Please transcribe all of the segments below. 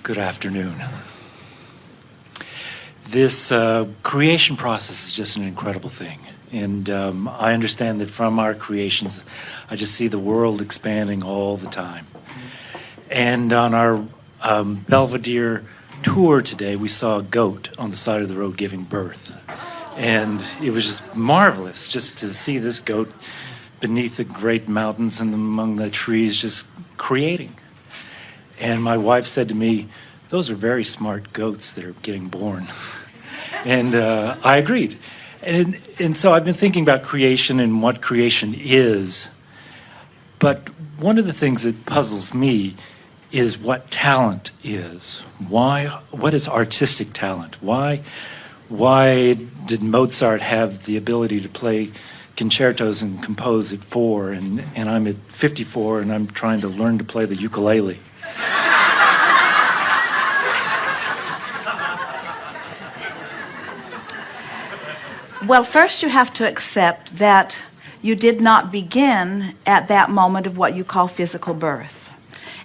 Good afternoon. This creation process is just an incredible thing. And I understand that from our creations, I just see the world expanding all the time. And on our Belvedere tour today, we saw a goat on the side of the road giving birth. And it was just marvelous just to see this goat beneath the great mountains and among the trees just creating. And my wife said to me, "Those are very smart goats that are getting born." And I agreed. And so I've been thinking about creation and what creation is. But one of the things that puzzles me is what talent is. What is artistic talent? Why did Mozart have the ability to play concertos and compose at 4, and I'm at 54 and I'm trying to learn to play the ukulele? Well, first you have to accept that you did not begin at that moment of what you call physical birth.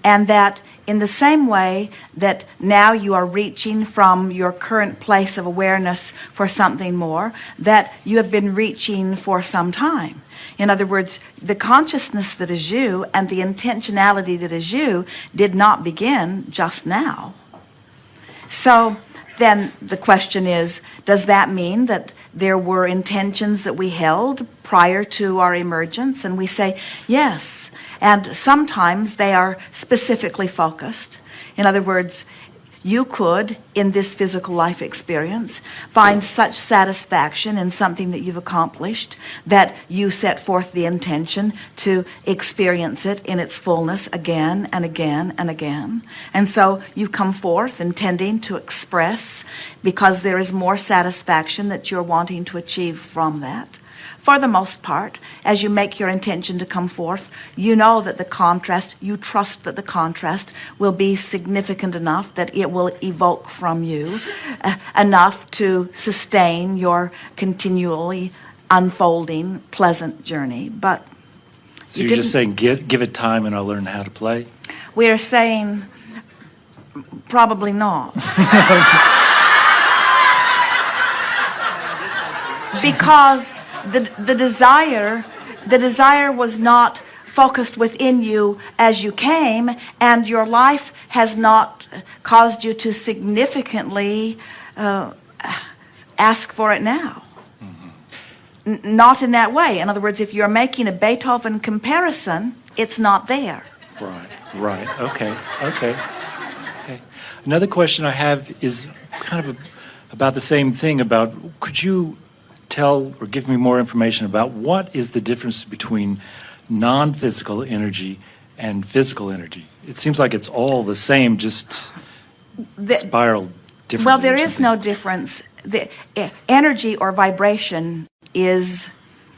And that in the same way that now you are reaching from your current place of awareness for something more, that you have been reaching for some time. In other words, the consciousness that is you and the intentionality that is you did not begin just now. So then the question is, does that mean that there were intentions that we held prior to our emergence? And we say, yes. And sometimes they are specifically focused. In other words, you could, in this physical life experience, find such satisfaction in something that you've accomplished that you set forth the intention to experience it in its fullness again and again and again. And so you come forth intending to express because there is more satisfaction that you're wanting to achieve from that. For the most part, as you make your intention to come forth, you know that the contrast, you trust that the contrast will be significant enough that it will evoke from you enough to sustain your continually unfolding pleasant journey. But so you're just saying, give it time and I'll learn how to play? We are saying, probably not. Because the desire was not focused within you as you came, and your life has not caused you to significantly ask for it now. Mm-hmm. Not in that way. In other words, if you're making a Beethoven comparison, it's not there. Right. Okay. Another question I have is kind of about the same thing. Could you tell or give me more information about what is the difference between non-physical energy and physical energy? It seems like it's all the same, just spiraled differently. Well, there is no difference. The energy or vibration is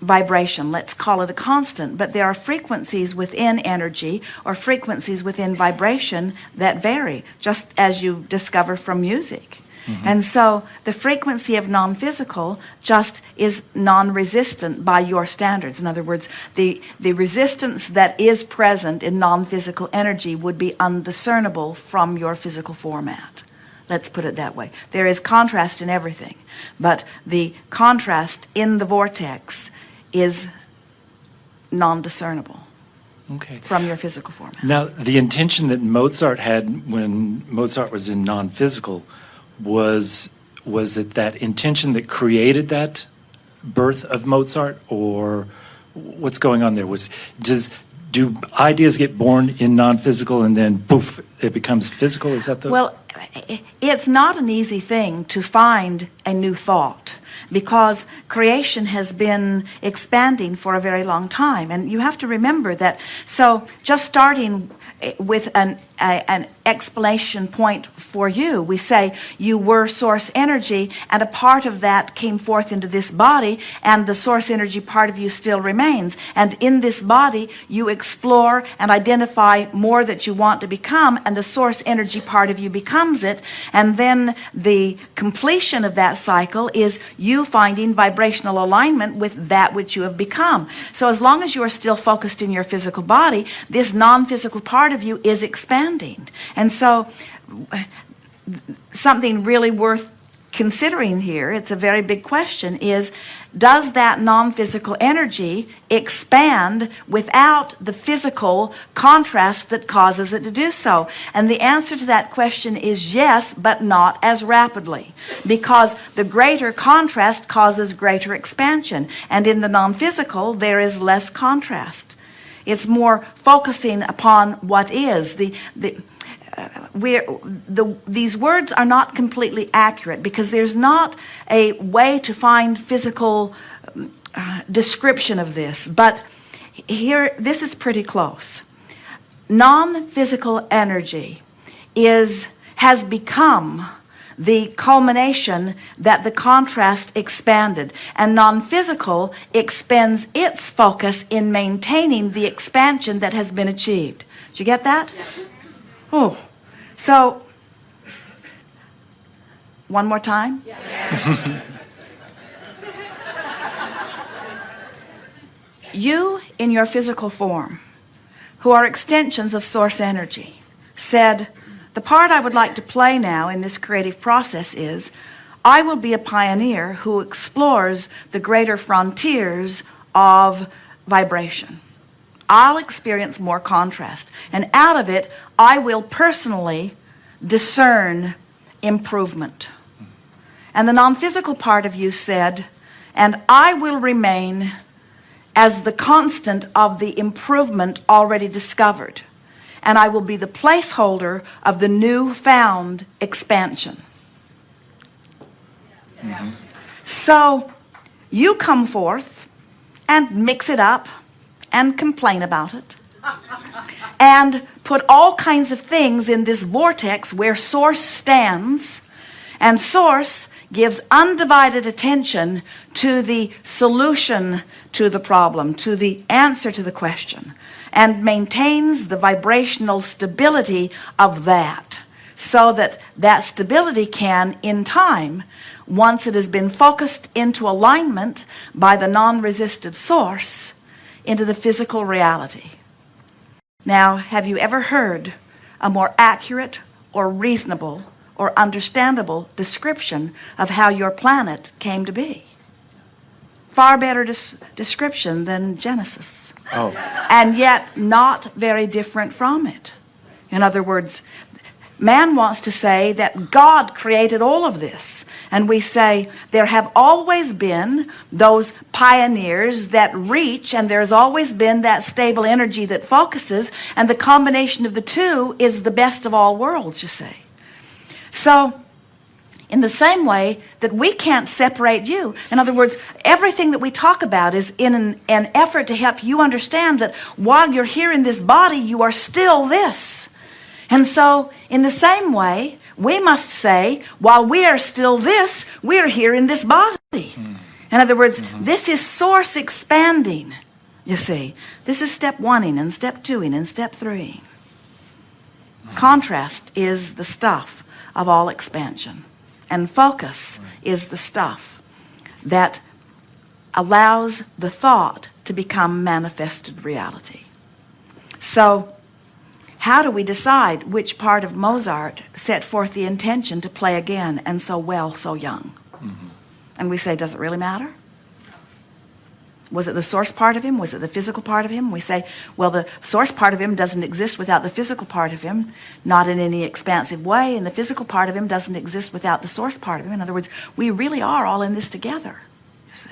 vibration. Let's call it a constant. But there are frequencies within energy or frequencies within vibration that vary, just as you discover from music. Mm-hmm. And so the frequency of non-physical just is non-resistant by your standards. In other words, the resistance that is present in non-physical energy would be undiscernible from your physical format. Let's put it that way. There is contrast in everything, but the contrast in the vortex is non-discernible. Okay. From your physical format. Now, the intention that Mozart had when Mozart was in non-physical, was it that intention that created that birth of Mozart, or what's going on there? Do ideas get born in non-physical and then poof, it becomes physical? Is that the... Well, it's not an easy thing to find a new thought, because creation has been expanding for a very long time. And you have to remember that, so just starting with an explanation point for you, we say you were source energy, and a part of that came forth into this body, and the source energy part of you still remains. And in this body, you explore and identify more that you want to become, and the source energy part of you becomes it. And then the completion of that cycle is you finding vibrational alignment with that which you have become. So as long as you are still focused in your physical body, this non-physical part of you is expanding. expanding. And so something really worth considering here, it's a very big question, is does that non-physical energy expand without the physical contrast that causes it to do so? And the answer to that question is yes, but not as rapidly, because the greater contrast causes greater expansion, and in the non-physical there is less contrast. It's more focusing upon what is. These words are not completely accurate because there's not a way to find physical description of this, but here, this is pretty close. Non-physical energy has become the culmination that the contrast expanded, and non-physical expends its focus in maintaining the expansion that has been achieved. Did you get that? Yes. Oh, so one more time. Yeah. You, in your physical form, who are extensions of source energy, said, the part I would like to play now in this creative process is, I will be a pioneer who explores the greater frontiers of vibration. I'll experience more contrast, and out of it, I will personally discern improvement. And the non-physical part of you said, and I will remain as the constant of the improvement already discovered, and I will be the placeholder of the newfound expansion. Mm-hmm. So you come forth and mix it up and complain about it and put all kinds of things in this vortex where source stands, and source gives undivided attention to the solution to the problem, to the answer to the question, and maintains the vibrational stability of that, so that that stability can, in time, once it has been focused into alignment by the non-resistive source, into the physical reality. Now, have you ever heard a more accurate or reasonable or understandable description of how your planet came to be? Far better description than Genesis. Oh, And yet not very different from it. In other words, man wants to say that God created all of this. And we say there have always been those pioneers that reach, and there's always been that stable energy that focuses, and the combination of the two is the best of all worlds, you see. So, in the same way that we can't separate you. In other words, everything that we talk about is in an effort to help you understand that while you're here in this body, you are still this. And so, in the same way, we must say, while we are still this, we're here in this body. In other words, this is source expanding, you see. This is step 1ing and step 2ing and step 3. Contrast is the stuff of all expansion. And focus is the stuff that allows the thought to become manifested reality. So, how do we decide which part of Mozart set forth the intention to play again, and so well, so young? Mm-hmm. And we say, does it really matter? Was it the source part of him? Was it the physical part of him? We say, well, the source part of him doesn't exist without the physical part of him, not in any expansive way, and the physical part of him doesn't exist without the source part of him. In other words, we really are all in this together, you see.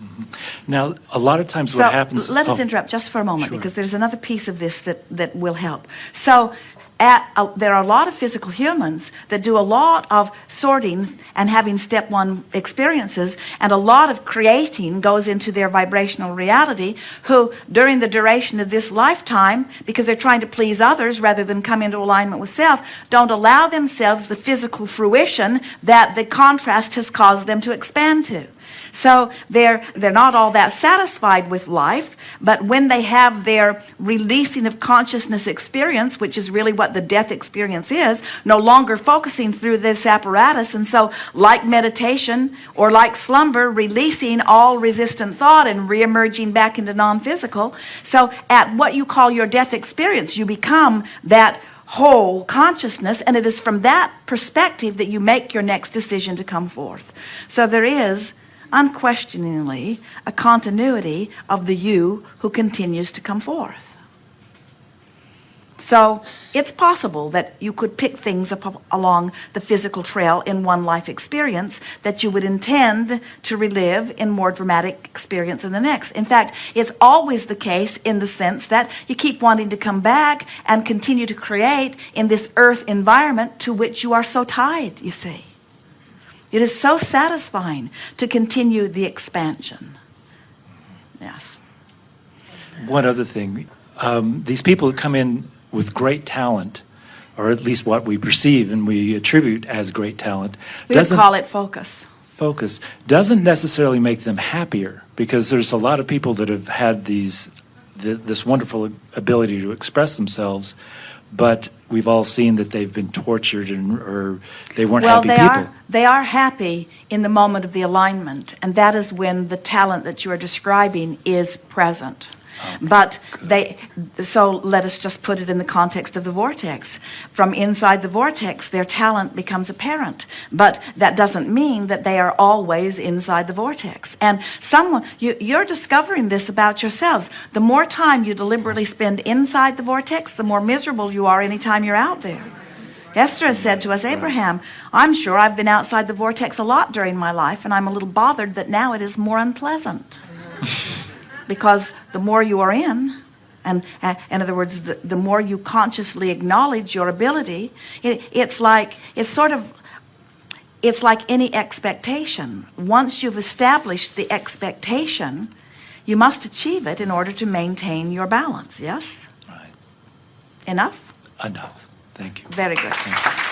Mm-hmm. Now, a lot of times what happens... Let us interrupt just for a moment, sure. because there's another piece of this that will help. So, there are a lot of physical humans that do a lot of sorting and having step 1 experiences, and a lot of creating goes into their vibrational reality, who during the duration of this lifetime, because they're trying to please others rather than come into alignment with self, don't allow themselves the physical fruition that the contrast has caused them to expand to. So they're not all that satisfied with life, but when they have their releasing of consciousness experience, which is really what the death experience is, no longer focusing through this apparatus, and so like meditation or like slumber, releasing all resistant thought and re-emerging back into non-physical. So at what you call your death experience, you become that whole consciousness, and it is from that perspective that you make your next decision to come forth. So there is unquestioningly a continuity of the you who continues to come forth. So it's possible that you could pick things up along the physical trail in one life experience that you would intend to relive in more dramatic experience in the next. In fact, it's always the case in the sense that you keep wanting to come back and continue to create in this earth environment to which you are so tied, you see. It is so satisfying to continue the expansion. Yes. One other thing, these people that come in with great talent, or at least what we perceive and we attribute as great talent, We would call it focus. Focus doesn't necessarily make them happier, because there's a lot of people that have had this wonderful ability to express themselves, but we've all seen that they've been tortured or they weren't happy people. They are happy in the moment of the alignment, and that is when the talent that you are describing is present. But so let us just put it in the context of the vortex. From inside the vortex, their talent becomes apparent, but that doesn't mean that they are always inside the vortex. And you're discovering this about yourselves. The more time you deliberately spend inside the vortex, the more miserable you are anytime you're out there. Esther has said to us, Abraham, I'm sure I've been outside the vortex a lot during my life, and I'm a little bothered that now it is more unpleasant. Because the more you are in, and in other words, the more you consciously acknowledge your ability, it's like any expectation. Once you've established the expectation, you must achieve it in order to maintain your balance. Yes? Right. Enough? Enough. Thank you. Very good. Thank you.